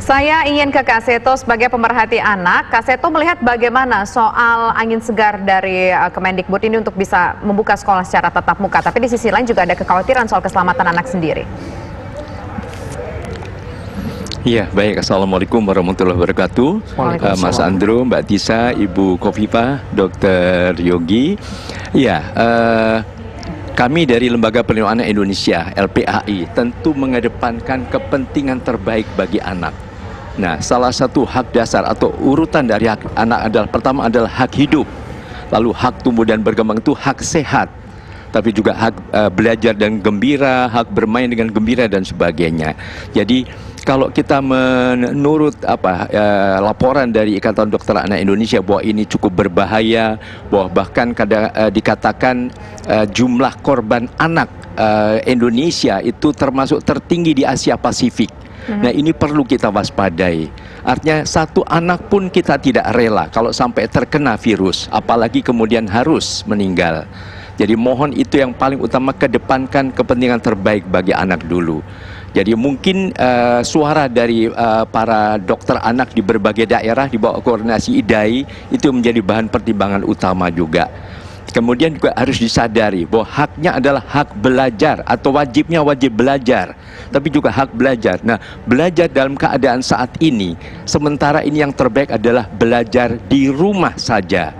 Saya ingin ke Kak Seto sebagai pemerhati anak. Kak Seto melihat bagaimana soal angin segar dari Kemendikbud ini untuk bisa membuka sekolah secara tatap muka. Tapi di sisi lain juga ada kekhawatiran soal keselamatan anak sendiri. Iya, baik. Assalamualaikum warahmatullahi wabarakatuh. Mas Andro, Mbak Tisa, Ibu Kofifa, Dr. Yogi. Ya, kami dari Lembaga Perlindungan Anak Indonesia, LPAI, tentu mengedepankan kepentingan terbaik bagi anak. Nah, salah satu hak dasar atau urutan dari hak anak adalah pertama adalah hak hidup, lalu hak tumbuh dan berkembang itu hak sehat, tapi juga hak belajar dan gembira, hak bermain dengan gembira dan sebagainya. Jadi kalau kita menurut laporan dari Ikatan Dokter Anak Indonesia bahwa ini cukup berbahaya, bahwa bahkan kadang dikatakan jumlah korban anak Indonesia itu termasuk tertinggi di Asia Pasifik. Nah, ini perlu kita waspadai. Artinya satu anak pun kita tidak rela kalau sampai terkena virus, apalagi kemudian harus meninggal. Jadi mohon itu yang paling utama, kedepankan kepentingan terbaik bagi anak dulu. Jadi mungkin suara dari para dokter anak di berbagai daerah di bawah koordinasi IDAI itu menjadi bahan pertimbangan utama juga. Kemudian juga harus disadari bahwa haknya adalah hak belajar atau wajibnya wajib belajar, tapi juga hak belajar. Nah, belajar dalam keadaan saat ini, sementara ini yang terbaik adalah belajar di rumah saja.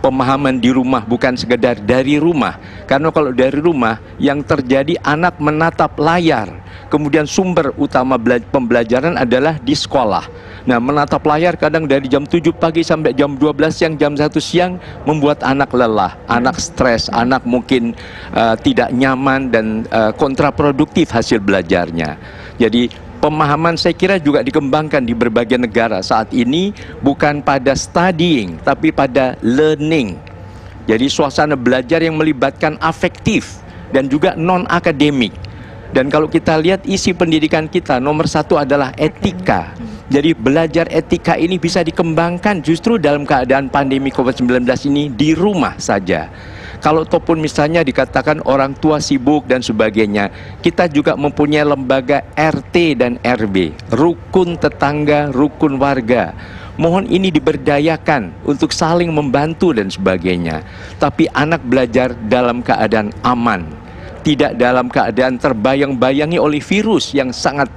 Pemahaman di rumah, bukan sekedar dari rumah. Karena kalau dari rumah yang terjadi anak menatap layar, kemudian sumber utama pembelajaran adalah di sekolah. Nah, menatap layar kadang dari jam 7 pagi sampai jam 12 siang, jam 1 siang membuat anak lelah, anak stres, anak mungkin tidak nyaman dan kontraproduktif hasil belajarnya. Jadi pemahaman saya kira juga dikembangkan di berbagai negara saat ini, bukan pada studying tapi pada learning. Jadi suasana belajar yang melibatkan afektif dan juga non-akademik. Dan kalau kita lihat isi pendidikan kita, nomor satu adalah etika. Jadi belajar etika ini bisa dikembangkan justru dalam keadaan pandemi COVID-19 ini di rumah saja. Kalau ataupun misalnya dikatakan orang tua sibuk dan sebagainya, kita juga mempunyai lembaga RT dan RW, rukun tetangga, rukun warga. Mohon ini diberdayakan untuk saling membantu dan sebagainya. Tapi anak belajar dalam keadaan aman, tidak dalam keadaan terbayang-bayangi oleh virus yang sangat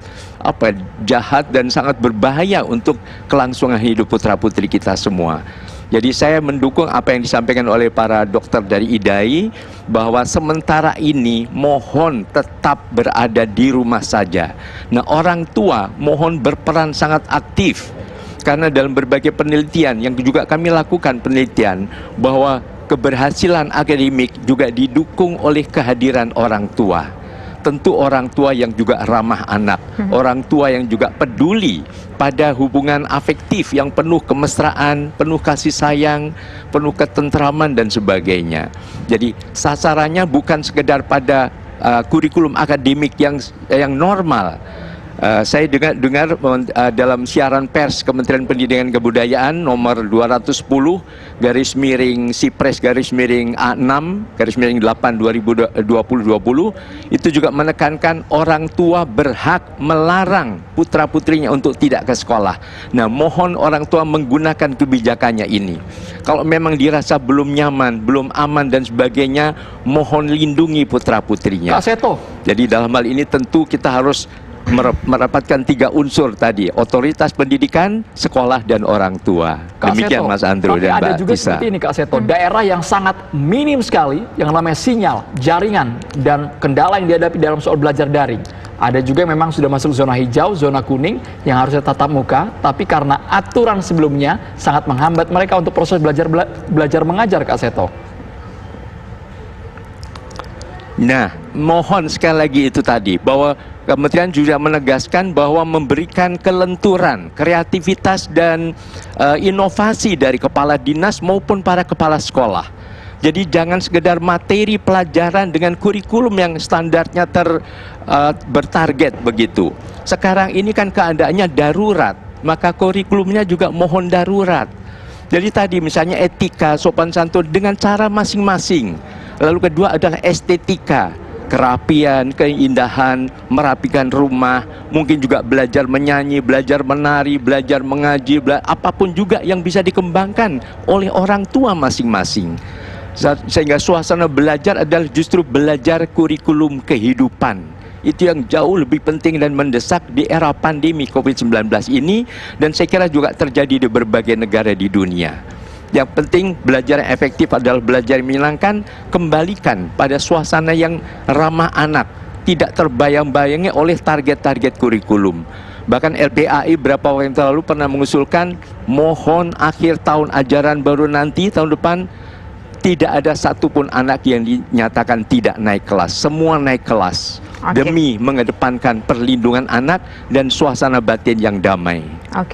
jahat dan sangat berbahaya untuk kelangsungan hidup putra-putri kita semua. Jadi saya mendukung apa yang disampaikan oleh para dokter dari IDAI, bahwa sementara ini mohon tetap berada di rumah saja. Nah, orang tua mohon berperan sangat aktif, karena dalam berbagai penelitian yang juga kami lakukan penelitian bahwa keberhasilan akademik juga didukung oleh kehadiran orang tua. Tentu orang tua yang juga ramah anak, orang tua yang juga peduli pada hubungan afektif yang penuh kemesraan, penuh kasih sayang, penuh ketentraman dan sebagainya. Jadi sasarannya bukan sekedar pada kurikulum akademik yang normal. Saya dengar dalam siaran pers Kementerian Pendidikan dan Kebudayaan nomor 210 garis miring Sipres garis miring A6 garis miring 8 2020 itu juga menekankan orang tua berhak melarang putra-putrinya untuk tidak ke sekolah. Nah, mohon orang tua menggunakan kebijakannya ini. Kalau memang dirasa belum nyaman, belum aman dan sebagainya, mohon lindungi putra-putrinya. Kak Seto. Jadi dalam hal ini tentu kita harus merapatkan 3 unsur tadi: otoritas pendidikan, sekolah, dan orang tua. Demikian Mas Andro dan Mbak Tisa. Tapi ada juga seperti ini Kak Seto, daerah yang sangat minim sekali yang namanya sinyal, jaringan, dan kendala yang dihadapi dalam soal belajar daring. Ada juga memang sudah masuk zona hijau, zona kuning yang harusnya tatap muka, tapi karena aturan sebelumnya sangat menghambat mereka untuk proses belajar mengajar, Kak Seto. Nah, mohon sekali lagi itu tadi, bahwa Kementerian juga menegaskan bahwa memberikan kelenturan, kreativitas dan inovasi dari kepala dinas maupun para kepala sekolah. Jadi jangan sekedar materi pelajaran dengan kurikulum yang standarnya bertarget begitu. Sekarang ini kan keadaannya darurat, maka kurikulumnya juga mohon darurat. Jadi tadi misalnya etika, sopan santun dengan cara masing-masing. Lalu kedua adalah estetika. kerapian, keindahan, merapikan rumah, mungkin juga belajar menyanyi, belajar menari, belajar mengaji, apapun juga yang bisa dikembangkan oleh orang tua masing-masing. Sehingga suasana belajar adalah justru belajar kurikulum kehidupan. Itu yang jauh lebih penting dan mendesak di era pandemi COVID-19 ini, dan saya kira juga terjadi di berbagai negara di dunia. Yang penting belajar yang efektif adalah belajar yang menyenangkan, kembalikan pada suasana yang ramah anak, tidak terbayang-bayangi oleh target-target kurikulum. Bahkan LPAI beberapa waktu yang lalu pernah mengusulkan, mohon akhir tahun ajaran baru nanti, tahun depan, tidak ada satupun anak yang dinyatakan tidak naik kelas. Semua naik kelas. Demi mengedepankan perlindungan anak dan suasana batin yang damai.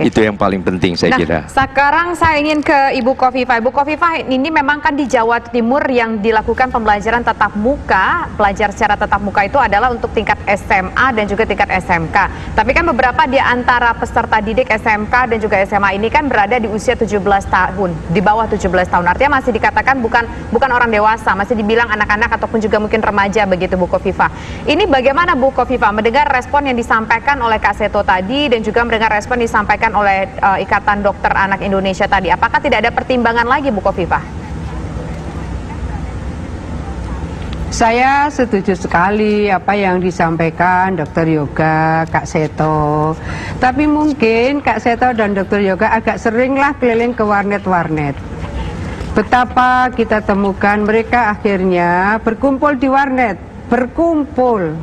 Itu yang paling penting saya kira. Sekarang saya ingin ke Ibu Khofifah. Ibu Khofifah, ini memang kan di Jawa Timur yang dilakukan pembelajaran tatap muka, belajar secara tatap muka itu adalah untuk tingkat SMA dan juga tingkat SMK. Tapi kan beberapa di antara peserta didik SMK dan juga SMA ini kan berada di usia 17 tahun, di bawah 17 tahun. Artinya masih dikatakan bukan orang dewasa, masih dibilang anak-anak ataupun juga mungkin remaja begitu, Bu Khofifah. Ini bagaimana Bu Khofifah mendengar respon yang disampaikan oleh Kak Seto tadi dan juga mendengar respon disampaikan oleh Ikatan Dokter Anak Indonesia tadi? Apakah tidak ada pertimbangan lagi, Bu Khofifah? Saya setuju sekali apa yang disampaikan Dr. Yoga, Kak Seto. Tapi mungkin Kak Seto dan Dr. Yoga agak seringlah keliling ke warnet-warnet. Betapa kita temukan mereka akhirnya berkumpul di warnet, berkumpul.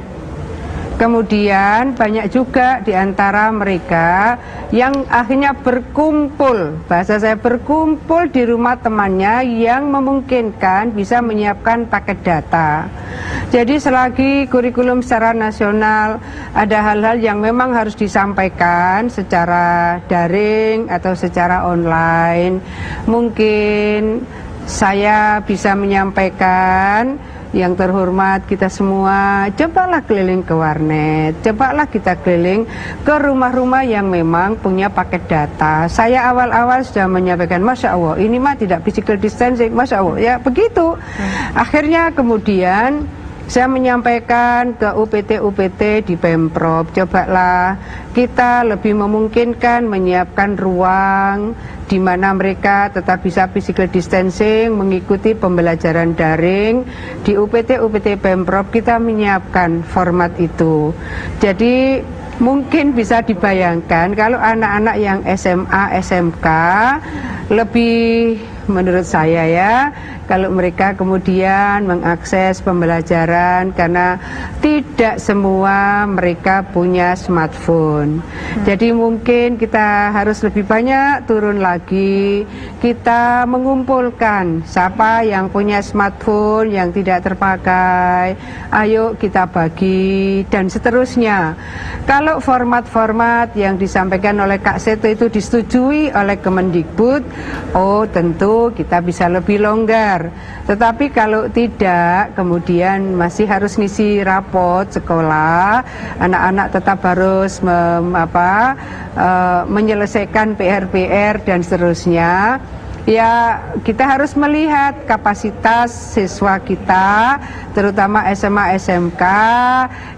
Kemudian banyak juga di antara mereka yang akhirnya berkumpul, bahasa saya berkumpul di rumah temannya yang memungkinkan bisa menyiapkan paket data. Jadi selagi kurikulum secara nasional ada hal-hal yang memang harus disampaikan secara daring atau secara online, mungkin saya bisa menyampaikan, yang terhormat kita semua, cobalah keliling ke warnet, cobalah kita keliling ke rumah-rumah yang memang punya paket data. Saya awal-awal sudah menyampaikan, Masya Allah, ini mah tidak physical distancing, Masya Allah, ya begitu. Akhirnya kemudian saya menyampaikan ke UPT-UPT di Pemprov, cobalah kita lebih memungkinkan menyiapkan ruang di mana mereka tetap bisa physical distancing, mengikuti pembelajaran daring. Di UPT-UPT Pemprov kita menyiapkan format itu. Jadi mungkin bisa dibayangkan kalau anak-anak yang SMA, SMK lebih, menurut saya ya, kalau mereka kemudian mengakses pembelajaran, karena tidak semua mereka punya smartphone. Jadi mungkin kita harus lebih banyak turun lagi, kita mengumpulkan siapa yang punya smartphone yang tidak terpakai, ayo kita bagi, dan seterusnya. Kalau format-format yang disampaikan oleh Kak Seto itu disetujui oleh Kemendikbud, oh tentu kita bisa lebih longgar. Tetapi kalau tidak, kemudian masih harus ngisi rapot sekolah, anak-anak tetap harus menyelesaikan PR-PR dan seterusnya. Ya, kita harus melihat kapasitas siswa kita, terutama SMA, SMK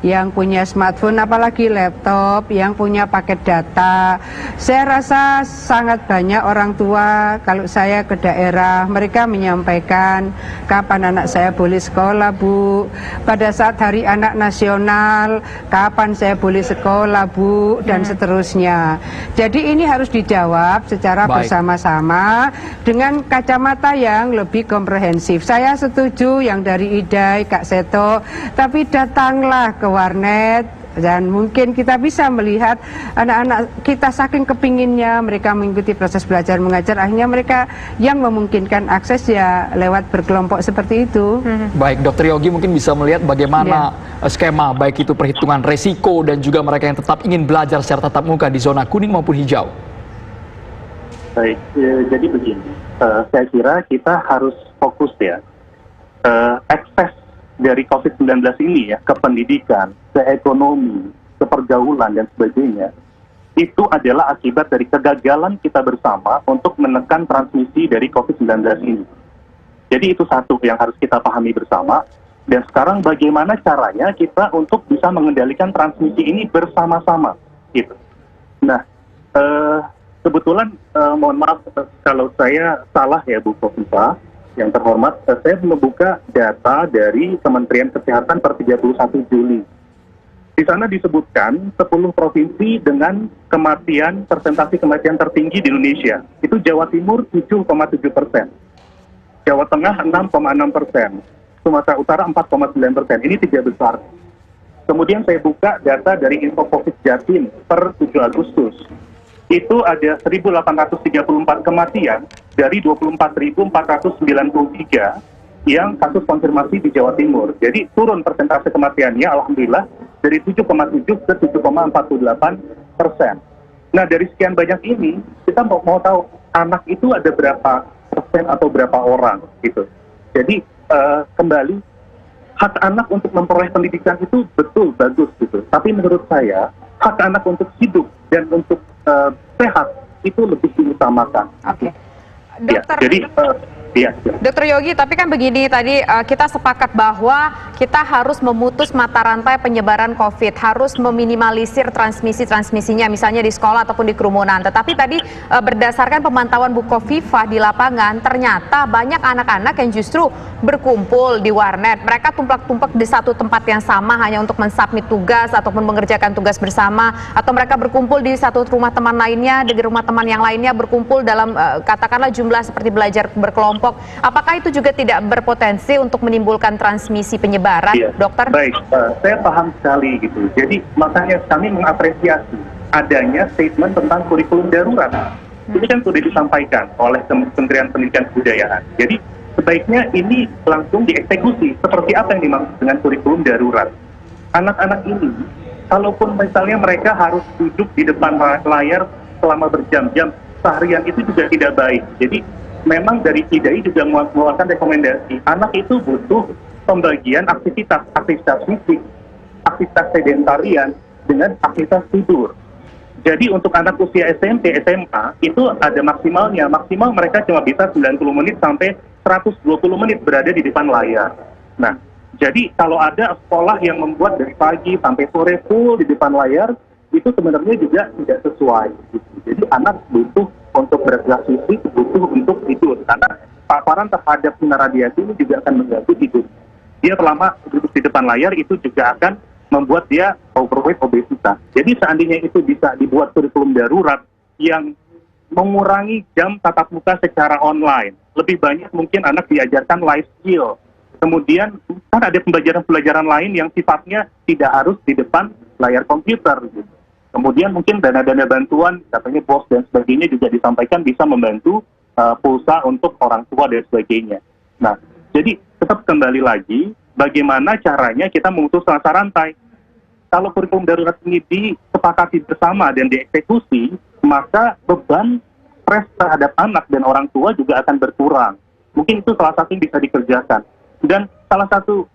yang punya smartphone, apalagi laptop, yang punya paket data. Saya rasa sangat banyak orang tua, kalau saya ke daerah, mereka menyampaikan, kapan anak saya boleh sekolah, Bu? Pada saat Hari Anak Nasional, kapan saya boleh sekolah, Bu? Dan seterusnya. Jadi ini harus dijawab secara bersama-sama dengan kacamata yang lebih komprehensif. Saya setuju yang dari IDAI, Kak Seto, tapi datanglah ke warnet dan mungkin kita bisa melihat anak-anak kita saking kepinginnya mereka mengikuti proses belajar mengajar, akhirnya mereka yang memungkinkan akses ya lewat berkelompok seperti itu. Baik, Dr. Yogi mungkin bisa melihat bagaimana skema baik itu perhitungan resiko dan juga mereka yang tetap ingin belajar secara tatap muka di zona kuning maupun hijau. Baik, jadi begini, saya kira kita harus fokus ya, ekses dari COVID-19 ini ya, ke pendidikan, ke ekonomi, ke pergaulan dan sebagainya, itu adalah akibat dari kegagalan kita bersama untuk menekan transmisi dari COVID-19 ini. Jadi itu satu yang harus kita pahami bersama. Dan sekarang bagaimana caranya kita untuk bisa mengendalikan transmisi ini bersama-sama, gitu. Nah, kebetulan mohon maaf kalau saya salah ya Bu Kofifa, yang terhormat, saya membuka data dari Kementerian Kesehatan per 31 Juli. Di sana disebutkan 10 provinsi dengan persentase kematian tertinggi di Indonesia. Itu Jawa Timur 7,7%, Jawa Tengah 6,6%, Sumatera Utara 4,9%. Ini 3 besar. Kemudian saya buka data dari Info Covid Jatim per 7 Agustus. Itu ada 1.834 kematian dari 24.493 yang kasus konfirmasi di Jawa Timur. Jadi turun persentase kematiannya, alhamdulillah, dari 7,7 ke 7,48%. Nah, dari sekian banyak ini, kita mau tahu anak itu ada berapa persen atau berapa orang, gitu. Jadi, kembali, hak anak untuk memperoleh pendidikan itu betul, bagus, gitu. Tapi menurut saya, hak anak untuk hidup dan untuk sehat itu lebih diutamakan. Oke. Ya, Dokter, jadi, Dokter Yogi, tapi kan begini tadi kita sepakat bahwa kita harus memutus mata rantai penyebaran COVID, harus meminimalisir transmisinya misalnya di sekolah ataupun di kerumunan. Tetapi tadi berdasarkan pemantauan Bu Kofifa di lapangan, ternyata banyak anak-anak yang justru berkumpul di warnet. Mereka tumplak-tumplak di satu tempat yang sama hanya untuk mensubmit tugas ataupun mengerjakan tugas bersama, atau mereka berkumpul di satu rumah teman lainnya, di rumah teman yang lainnya berkumpul dalam katakanlah jumlah seperti belajar berkelompok. Apakah itu juga tidak berpotensi untuk menimbulkan transmisi penyebaran, Dokter? Baik, saya paham sekali gitu. Jadi makanya kami mengapresiasi adanya statement tentang kurikulum darurat. Ini kan sudah disampaikan oleh Kementerian Pendidikan dan Kebudayaan. Jadi sebaiknya ini langsung dieksekusi. Seperti apa yang dimaksud dengan kurikulum darurat? Anak-anak ini, kalaupun misalnya mereka harus duduk di depan layar selama berjam-jam, seharian itu juga tidak baik. Jadi memang dari IDAI juga mengeluarkan rekomendasi, anak itu butuh pembagian aktivitas fisik, aktivitas sedentarian dengan aktivitas tidur. Jadi untuk anak usia SMP, SMA itu ada maksimalnya, maksimal mereka cuma bisa 90 menit sampai 120 menit berada di depan layar. Nah, jadi kalau ada sekolah yang membuat dari pagi sampai sore full di depan layar, itu sebenarnya juga tidak sesuai. Jadi anak butuh untuk beraktivitas fisik, butuh untuk tidur, karena paparan terhadap sinar radiasi ini juga akan mengganggu tidur. Dia selama duduk di depan layar itu juga akan membuat dia overweight, obesitas. Jadi seandainya itu bisa dibuat kurikulum darurat yang mengurangi jam tatap muka secara online, lebih banyak mungkin anak diajarkan life skill. Kemudian kan ada pembelajaran-pembelajaran lain yang sifatnya tidak harus di depan layar komputer, gitu. Kemudian mungkin dana-dana bantuan, katanya BOS dan sebagainya juga disampaikan bisa membantu pulsa untuk orang tua dan sebagainya. Nah, jadi tetap kembali lagi, bagaimana caranya kita memutus mata rantai. Kalau kurikulum darurat ini disepakati bersama dan dieksekusi, maka beban stres terhadap anak dan orang tua juga akan berkurang. Mungkin itu salah satu yang bisa dikerjakan. Dan salah satu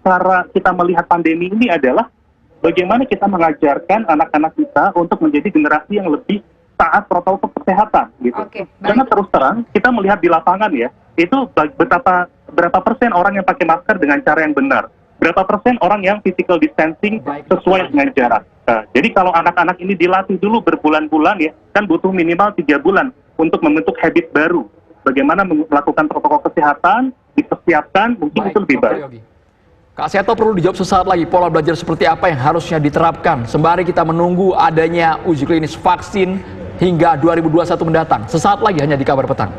cara kita melihat pandemi ini adalah bagaimana kita mengajarkan anak-anak kita untuk menjadi generasi yang lebih taat protokol kesehatan, gitu. Karena terus terang kita melihat di lapangan ya, itu berapa persen orang yang pakai masker dengan cara yang benar, berapa persen orang yang physical distancing sesuai dengan jarak. Jadi kalau anak-anak ini dilatih dulu berbulan-bulan ya, kan butuh minimal 3 bulan untuk membentuk habit baru. Bagaimana melakukan protokol kesehatan, dipersiapkan, mungkin itu lebih baik. Kak Seto perlu dijawab sesaat lagi, pola belajar seperti apa yang harusnya diterapkan sembari kita menunggu adanya uji klinis vaksin hingga 2021 mendatang. Sesaat lagi hanya di Kabar Petang.